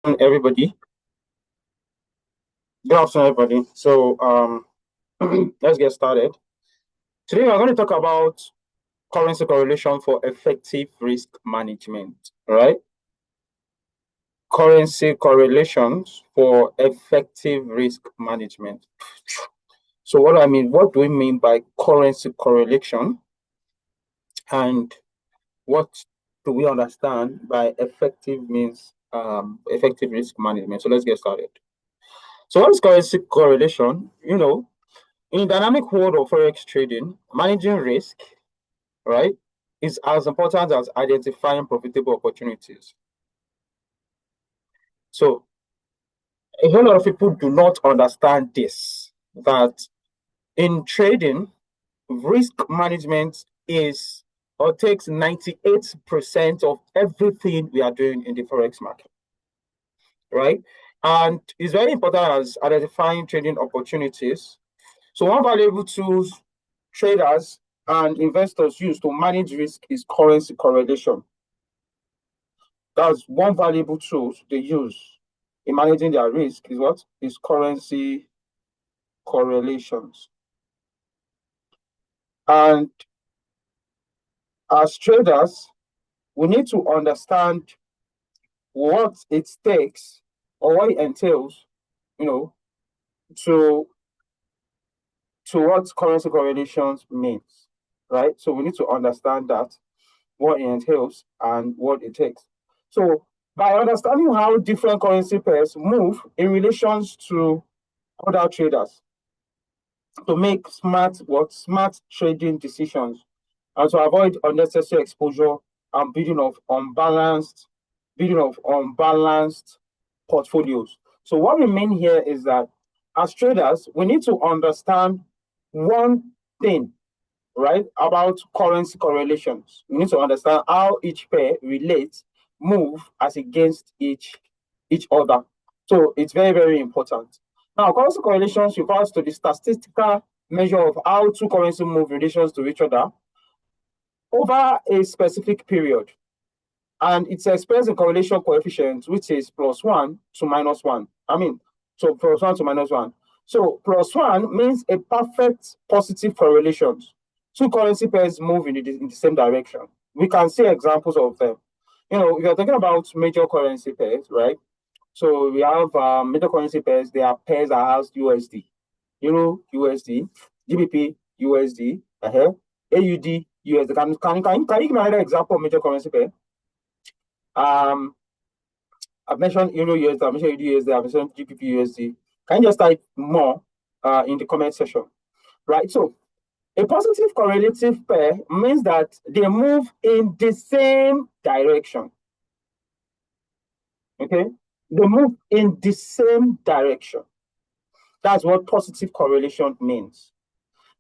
Everybody. Good afternoon, everybody. So, let's get started. Today, we're going to talk about currency correlation for effective risk management. All right, currency correlations for effective risk management. So, what do I mean? What do we mean by currency correlation, and what do we understand by effective risk management? So, let's get started. So, what is currency correlation? In the dynamic world of forex trading, managing risk, right, is as important as identifying profitable opportunities. So a whole lot of people do not understand this, that in trading, risk management is or takes 98% of everything we are doing in the forex market, right? And it's very important as identifying trading opportunities. So one valuable tools traders and investors use to manage risk is currency correlation. That's one valuable tool they use in managing their risk is what? Is currency correlations. And as traders, we need to understand what it takes or what it entails, to what currency correlations means, right? So we need to understand that, what it entails and what it takes. So by understanding how different currency pairs move in relations to other traders to make smart trading decisions and to avoid unnecessary exposure and building of unbalanced portfolios. So what we mean here is that as traders, we need to understand one thing, right, about currency correlations. We need to understand how each pair relates, move as against each other. So it's very, very important. Now, currency correlations refers to the statistical measure of how two currencies move in relations to each other over a specific period. And it's expressed in correlation coefficient, which is +1 to -1. So +1 to -1. So +1 means a perfect positive correlation. Two currency pairs move in the same direction. We can see examples of them. If you're talking about major currency pairs, right? So we have major currency pairs. They are pairs that has USD, Euro USD, GBP USD, AUD USD. Can you give me another example of major currency pair? I've mentioned Euro USD, I've mentioned AUD USD, I've mentioned GBP USD. Can you just type more in the comment section? Right. So a positive correlative pair means that they move in the same direction. Okay, they move in the same direction. That's what positive correlation means.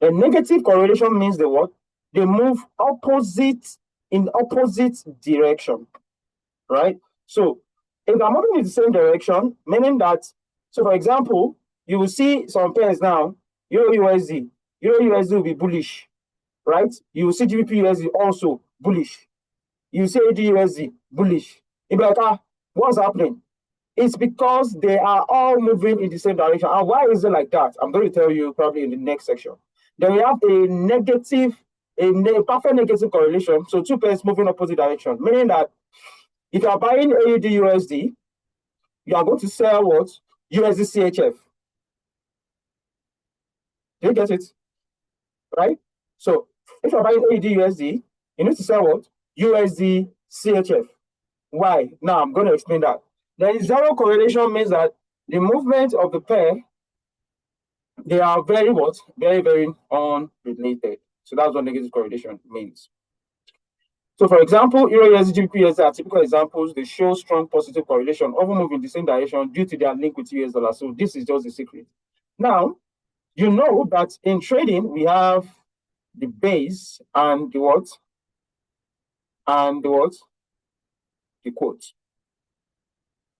The negative correlation means the what? They move in opposite direction, right? So if they're moving in the same direction, meaning that, so for example, you will see some pairs now, Euro USD will be bullish, right? You will see GBP USD also bullish. You see AUD USD bullish. You'll be like, what's happening? It's because they are all moving in the same direction. And why is it like that? I'm going to tell you probably in the next section. Then we have a perfect negative correlation. So two pairs moving opposite direction, meaning that if you are buying AUD USD, you are going to sell what? USD CHF. Do you get it? Right? So if you're buying AUD USD, you need to sell what? USD CHF. Why? Now I'm going to explain that. Then zero correlation means that the movement of the pair, they are very what? Very, very unrelated. So that's what negative correlation means. So for example, Euro USD, GBP USD are typical examples. They show strong positive correlation, often move in the same direction due to their link with US dollar. So this is just the secret. Now, you know that in trading, we have the base and the what? And the what? The quote.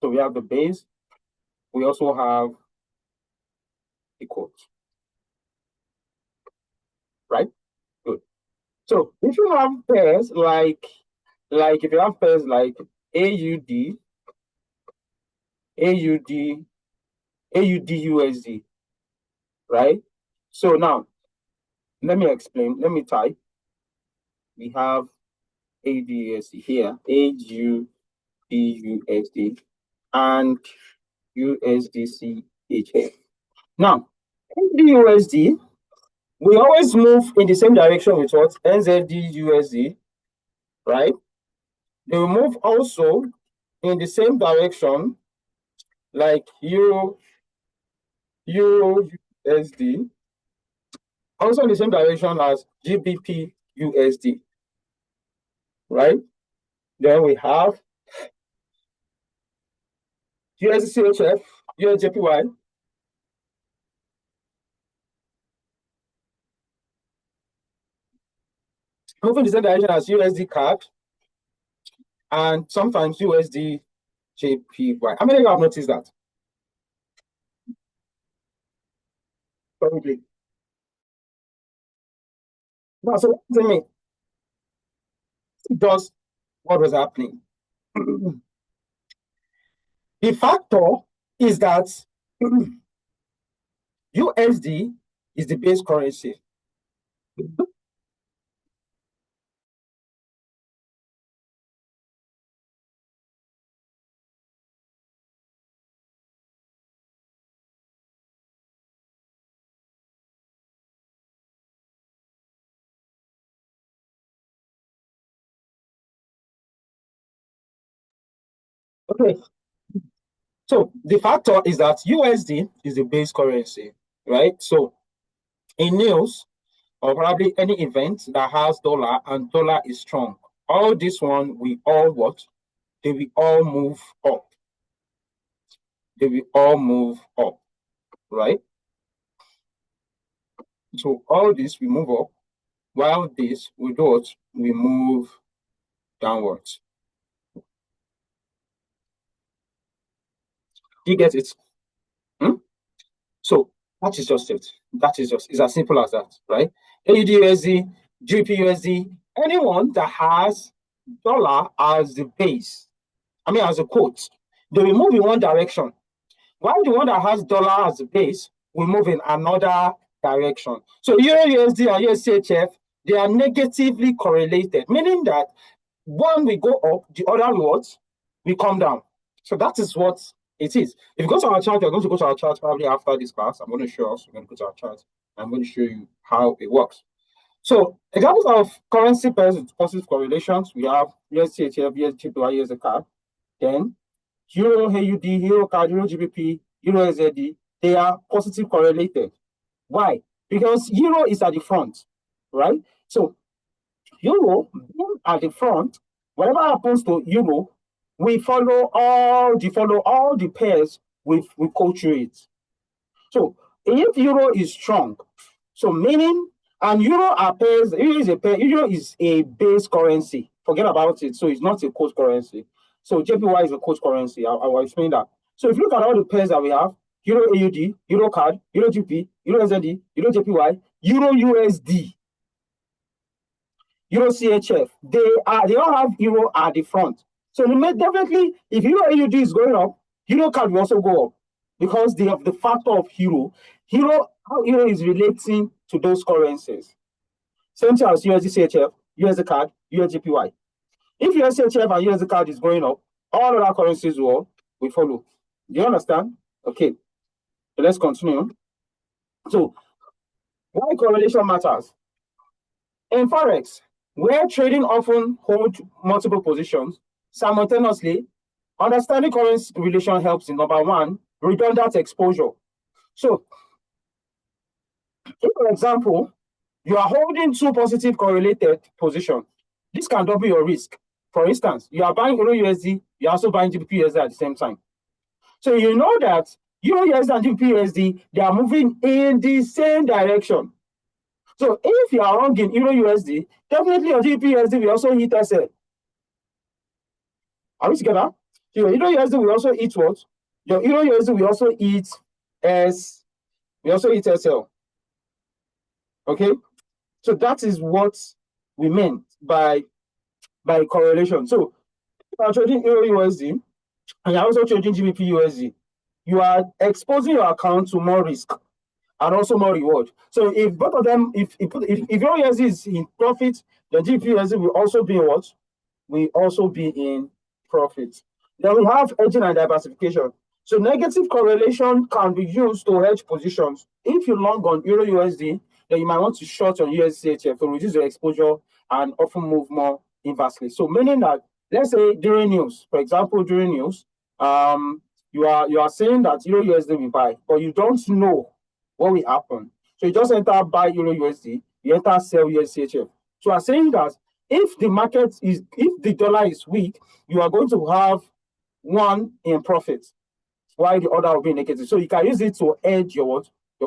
So we have the base. We also have the quote. Right? Good. So if you have pairs like if you have pairs like AUD AUD, AUD/USD, right? So now, let me explain. Let me type. We have AUD/USD here, AUD/USD, and USDCHF. Now, AUD/USD, we always move in the same direction with what? NZD/USD, right? They will move also in the same direction like Euro/USD, also in the same direction as GBP/USD, right? Then we have USDCHF, USJPY, moving the same direction as USD CAD, and sometimes USD/JPY. How many of you have noticed that? Probably. Now, so what does it mean? It does what was happening. The factor is that USD is the base currency. Okay, so the factor is that USD is the base currency, right? So in news or probably any event that has dollar and dollar is strong, all this one we all what? They will all move up. They will all move up, right? So all this we move up, while this we do what? We move downwards. Do you get it? Hmm? So that is just it. That is just, it's as simple as that, right? AUD/USD, GBP/USD, anyone that has dollar as the base, I mean as a quote, they will move in one direction. While the one that has dollar as the base will move in another direction. So Euro/USD and USCHF, they are negatively correlated, meaning that one will go up, the other rewards will come down. So that is what it is. If you go to our chart, you're going to go to our chart probably after this class. I'm going to show us. We're going to go to our chart. I'm going to show you how it works. So examples of currency pairs with positive correlations, we have USCHF, USJPY, USD CAD. Then Euro AUD, Euro CAD, Euro GBP, Euro SZD, they are positive correlated. Why? Because Euro is at the front, right? So Euro being at the front, whatever happens to Euro, we follow all the pairs we go through it. So if Euro is strong, so meaning and Euro are pairs, Euro is a pair, Euro is a base currency. Forget about it. So it's not a quote currency. So JPY is a quote currency. I will explain that. So if you look at all the pairs that we have, Euro AUD, Euro CAD, Euro GP, Euro SZD, Euro JPY, Euro USD, Euro CHF, they all have Euro at the front. So definitely, if Euro AUD is going up, Euro CAD will also go up because they have the factor of Euro. How Euro is relating to those currencies. Same thing as USD CHF, USD CAD, USGPY. If USD CHF and USD CAD is going up, all other currencies will follow. Do you understand? Okay, so let's continue. So, why correlation matters? In Forex, where trading often holds multiple positions simultaneously, understanding currency relation helps in number one, redundant exposure. So, if, for example, you are holding two positive correlated positions, this can double your risk. For instance, you are buying Euro USD, you're also buying GBP USD at the same time. So you know that Euro USD and GBP USD, they are moving in the same direction. So if you are wrong in Euro USD, definitely your GBP USD will also hit SL. Are we together? So your Euro USD will also eat what? Your Euro USD will also eat SL. Okay? So that is what we meant by correlation. So if you are trading Euro USD, and you're also trading GBP USD, you are exposing your account to more risk and also more reward. So if both of them, if your USD is in profit, the GBP USD will also be in what? Will also be in profit. Then we have hedging and diversification. So negative correlation can be used to hedge positions. If you long on Euro USD, then you might want to short on USDHF to reduce your exposure and often move more inversely. So meaning that, let's say during news, for example, during news, you are saying that Euro USD will buy, but you don't know what will happen. So you just enter buy Euro USD, you enter sell USDHF. So I'm saying that if the dollar is weak, you are going to have one in profit, while the other will be negative. So you can use it to hedge your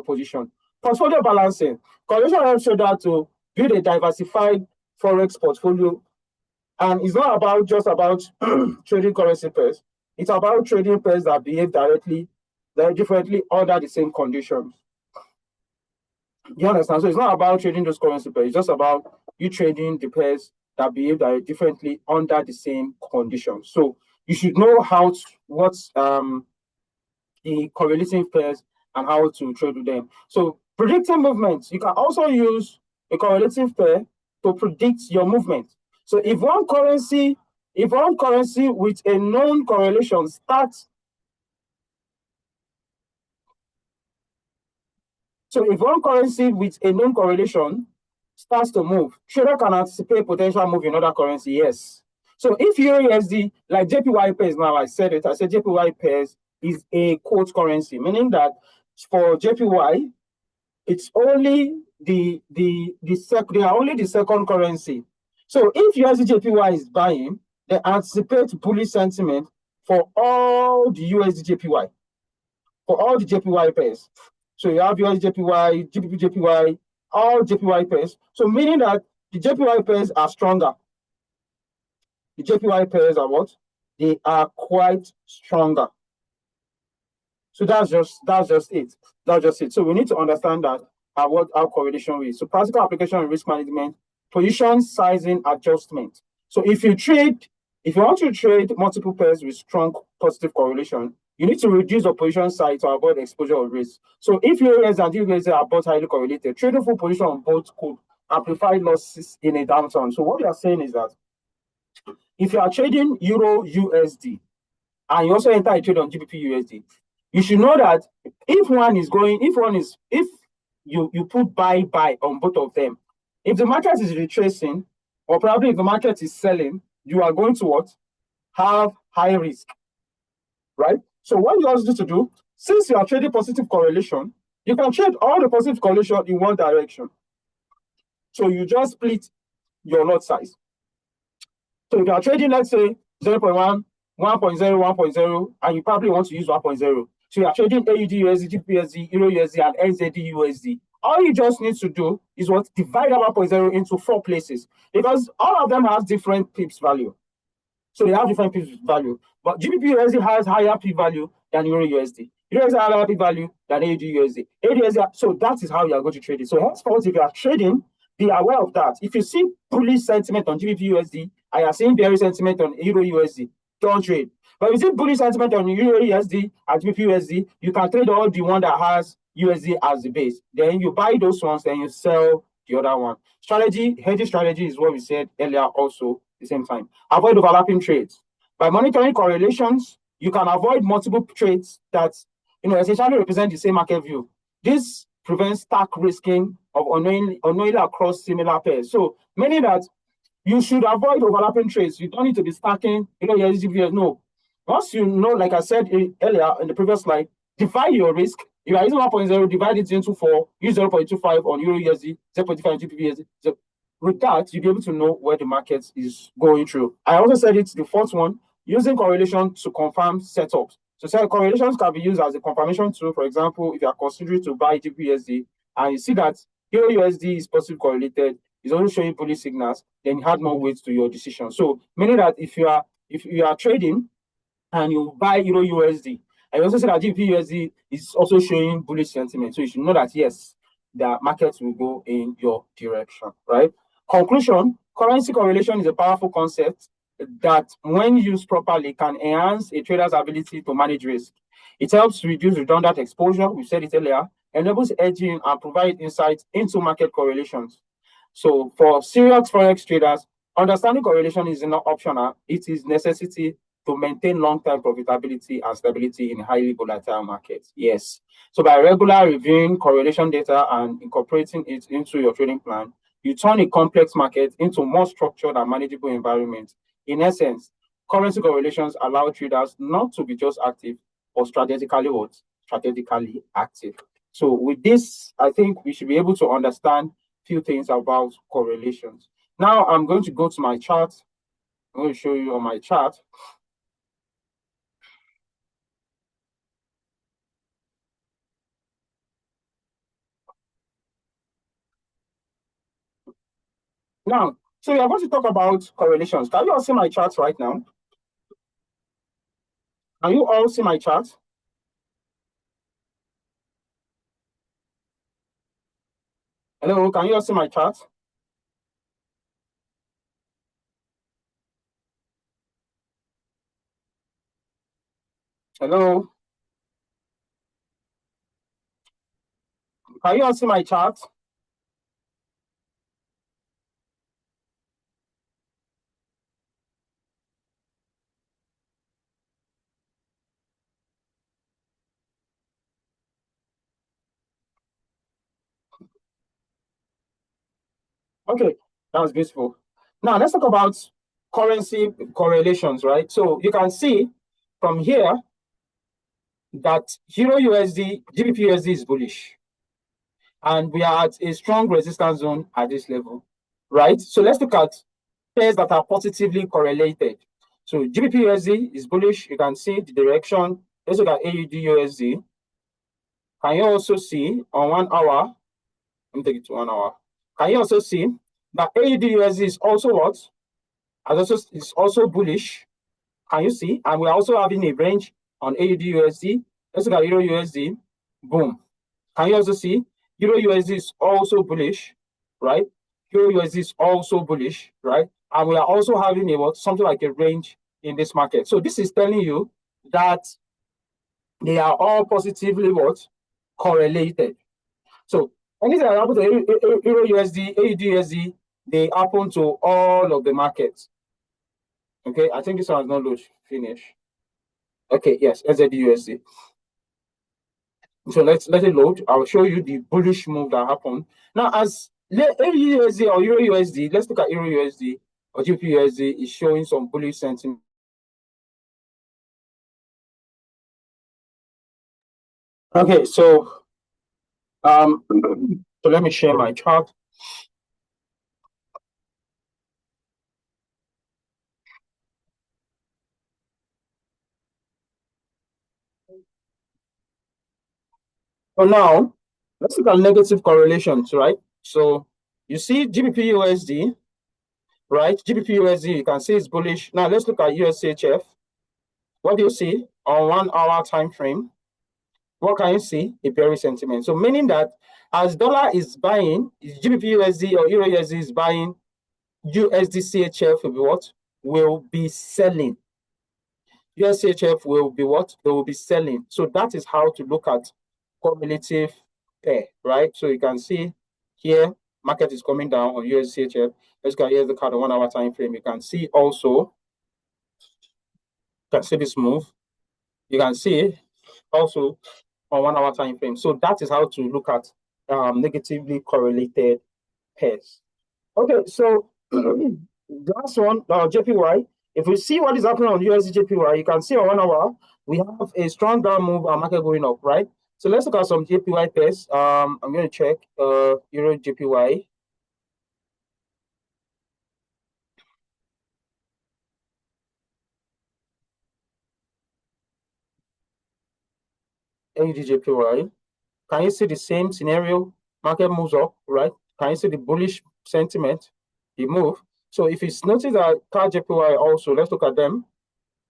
position. Portfolio balancing. Correlation helps you that to build a diversified forex portfolio. And it's not about just about trading currency pairs. It's about trading pairs that behave very differently under the same conditions. You understand? So it's not about trading those currency pairs. It's just about you trading the pairs that behave very differently under the same conditions. So you should know what's the correlating pairs and how to trade with them. So predicting movements, you can also use a correlative pair to predict your movement. So if one currency with a known correlation starts to move, trader can anticipate potential move in other currency, yes. So if USD, like JPY pairs now, I said JPY pairs is a quote currency, meaning that for JPY, it's only they are only the second currency. So if USD JPY is buying, they anticipate bullish sentiment for all the USD JPY, for all the JPY pairs. So you have USD JPY, GBP JPY, all JPY pairs. So meaning that the JPY pairs are stronger. The JPY pairs are what? They are quite stronger. So that's just it. That's just it. So we need to understand that how correlation is. So practical application of risk management, position sizing adjustment. So if you want to trade multiple pairs with strong positive correlation, you need to reduce the position size to avoid exposure of risk. So if UAS and UAS are both highly correlated, trading full position on both could amplify losses in a downturn. So what we are saying is that if you are trading Euro USD and you also enter a trade on GBP USD, you should know that if you put buy on both of them, if the market is retracing, or probably if the market is selling, you are going to what? Have high risk, right? So what you also need to do, since you are trading positive correlation, you can trade all the positive correlation in one direction. So you just split your lot size. So if you are trading, let's say 0.1, 1.0, 1.0, and you probably want to use 1.0. So you are trading AUD USD, GBP USD, Euro USD, and NZD USD. All you just need to do is divide that 1.0 into 4 places, because all of them have different pips value. So they have different pips value. But GBP USD has higher pip value than Euro USD. Euro USD has higher pip value than AUD USD. AUD USD, so that is how you are going to trade it. So henceforth, if you are trading, be aware of that. If you see bullish sentiment on GBP USD and you are seeing bearish sentiment on Euro USD, don't trade. But if you see bullish sentiment on Euro USD and GBP USD, you can trade all the one that has USD as the base. Then you buy those ones, then you sell the other one. Hedging strategy is what we said earlier also at the same time. Avoid overlapping trades. By monitoring correlations, you can avoid multiple trades that essentially represent the same market view. This prevents stack risking of unknowingly across similar pairs. So meaning that you should avoid overlapping trades. You don't need to be stacking, no. Once you know, like I said earlier in the previous slide, divide your risk. If you are using 1.0, divide it into 4, use 0.25 on Euro USD, 0.5 on GBP USD. So with that, you'll be able to know where the market is going through. I also said it's the fourth one, using correlation to confirm setups. So correlations can be used as a confirmation tool. For example, if you are considering to buy GBP USD and you see that Euro USD is positive correlated, it's only showing bullish signals, then you add more weight to your decision. So meaning that if you are trading and you buy Euro USD, and you also see that GBP USD is also showing bullish sentiment. So you should know that yes, the market will go in your direction, right? Conclusion: currency correlation is a powerful concept. that, when used properly, can enhance a trader's ability to manage risk. It helps reduce redundant exposure, we said it earlier, enables hedging, and provide insights into market correlations. So for serious forex traders, understanding correlation is not optional, it is necessity to maintain long-term profitability and stability in highly volatile markets. Yes. So by regular reviewing correlation data and incorporating it into your trading plan, you turn a complex market into a more structured and manageable environment. In essence, currency correlations allow traders not to be just active, but strategically what? Strategically active. So with this, I think we should be able to understand few things about correlations. Now I'm going to go to my chart. I'm going to show you on my chart. Now, so we are going to talk about correlations. Can you all see my charts right now? Can you all see my chart? Hello, can you all see my chart? Hello? Can you all see my chart? Okay, that was beautiful. Now let's talk about currency correlations, right? So you can see from here that Euro USD, GBP USD is bullish. And we are at a strong resistance zone at this level, right? So let's look at pairs that are positively correlated. So GBP USD is bullish. You can see the direction. Let's look at AUD USD. Can you also see on 1 hour? Let me take it to 1 hour. Can you also see that AUD USD is also what? It's also bullish. Can you see? And we're also having a range on AUD USD. Let's look at Euro USD. Boom. Can you also see? Euro USD is also bullish, right? Euro USD is also bullish, right? And we are also having a what? Something like a range in this market. So this is telling you that they are all positively what? Correlated. So anything that happens to Euro USD, AUD USD, they happen to all of the markets. Okay, I think this one has not loaded. Finish. Okay, yes, SZD USD. So let it load. I'll show you the bullish move that happened. Now, as AUD or Euro USD, let's look at Euro USD or GBP USD is showing some bullish sentiment. Okay, so so let me share my chart. So now let's look at negative correlations, right? So you see GBP USD, right? GBP USD, you can see it's bullish. Now let's look at USHF. What do you see on 1 hour time frame? What can you see? A bearish sentiment. So meaning that as dollar is buying, GBP USD or Euro USD is buying, USD CHF will be what? Will be selling. USCHF will be what? They will be selling. So that is how to look at correlative pair, right? So you can see here, market is coming down on USCHF. Let's go here's the card on 1 hour time frame. You can see also, you can see this move. You can see also on 1 hour time frame. So that is how to look at negatively correlated pairs. Okay, so the last one, JPY. If we see what is happening on USD JPY, you can see on 1 hour, we have a strong down move and market going up, right? So let's look at some JPY pairs. I'm going to check Euro JPY. AUD JPY. Can you see the same scenario? Market moves up, right? Can you see the bullish sentiment? The move. So if it's noticed that CAD JPY also, let's look at them.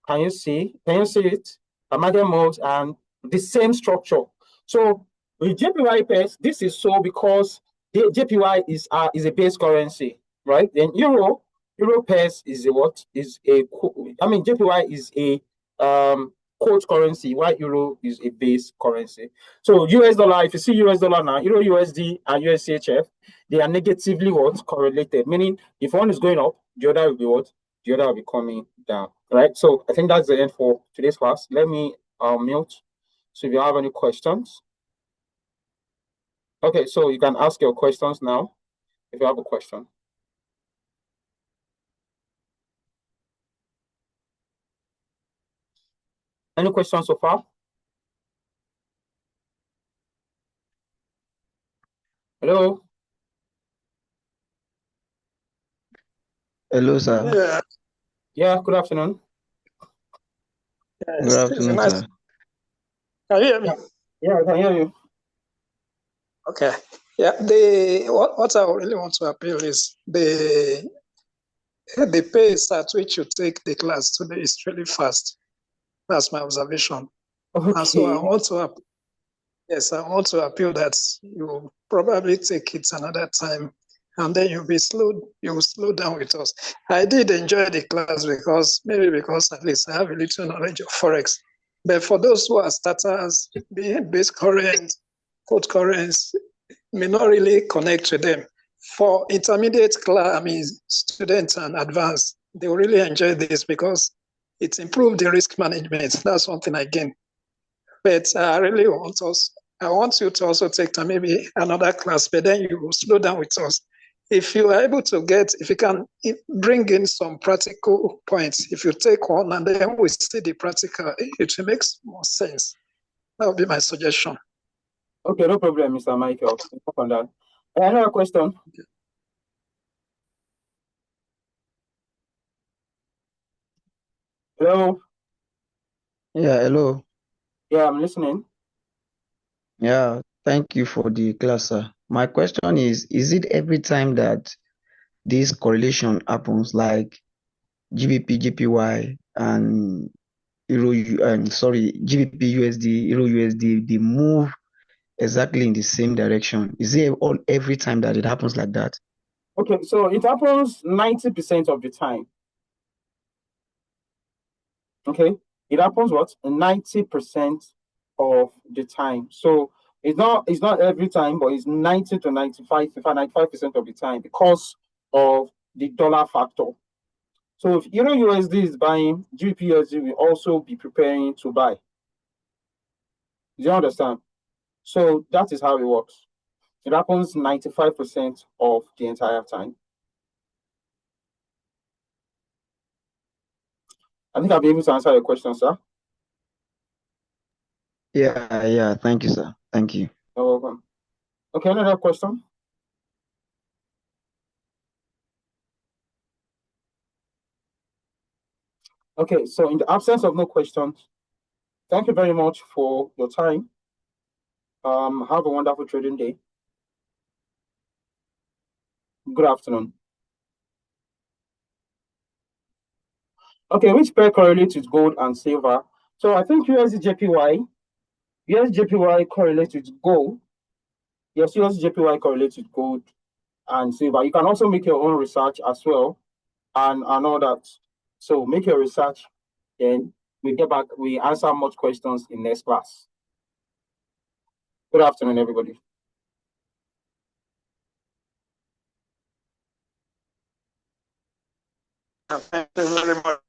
Can you see? Can you see it? The market moves and the same structure. So with JPY pairs, this is so because the JPY is a base currency, right? Then Euro Euro pairs is a what? I mean, JPY is a quote currency, while euro is a base currency. So US dollar, if you see US dollar now, Euro USD and USCHF, they are negatively what? Correlated, meaning if one is going up, the other will be what? The other will be coming down. Right. So I think that's the end for today's class. Let me mute. So if you have any questions. Okay, so you can ask your questions now if you have a question. Any questions so far? Hello? Hello, sir. Yeah, Yeah, good afternoon. Good afternoon, nice. sir. Can you hear me? Yeah, I can hear you. Okay. Yeah, what I really want to appeal is the pace at which you take the class today is really fast. That's my observation. And so Okay. I want to appeal that you probably take it another time and then you will slow down with us. I did enjoy the class because at least I have a little knowledge of Forex. But for those who are starters, being base current, quote currents may not really connect with them. For intermediate class, I mean students and advanced, they will really enjoy this because it improved the risk management. That's one thing I gain. But I want you to also take time, maybe another class, but then you will slow down with us. If you are able to if you can bring in some practical points, if you take one and then we see the practical, it will make more sense. That would be my suggestion. Okay, no problem, Mr. Michael. Work on that. Another question. Hello? Yeah, hello. Yeah, I'm listening. Yeah, thank you for the class, sir. My question is it every time that this correlation happens, like GBP, JPY, and GBP, USD, Euro USD, they move exactly in the same direction? Is it all every time that it happens like that? Okay, so it happens 90% of the time. Okay? It happens what? 90% of the time. So it's not every time, but it's 90 to 95, in fact, 95% of the time because of the dollar factor. So if Euro USD is buying, GBP USD will also be preparing to buy. Do you understand? So that is how it works. It happens 95% of the entire time. I think I'll be able to answer your question, sir. Yeah, thank you, sir. Thank you. You're welcome. Okay, another question. Okay, so in the absence of no questions, thank you very much for your time. Have a wonderful trading day. Good afternoon. Okay, which pair correlates with gold and silver? So I think USJPY correlates with gold. Yes, USJPY correlates with gold and silver. You can also make your own research as well and all that. So make your research, then we get back, we answer much questions in next class. Good afternoon, everybody. Thank you very much.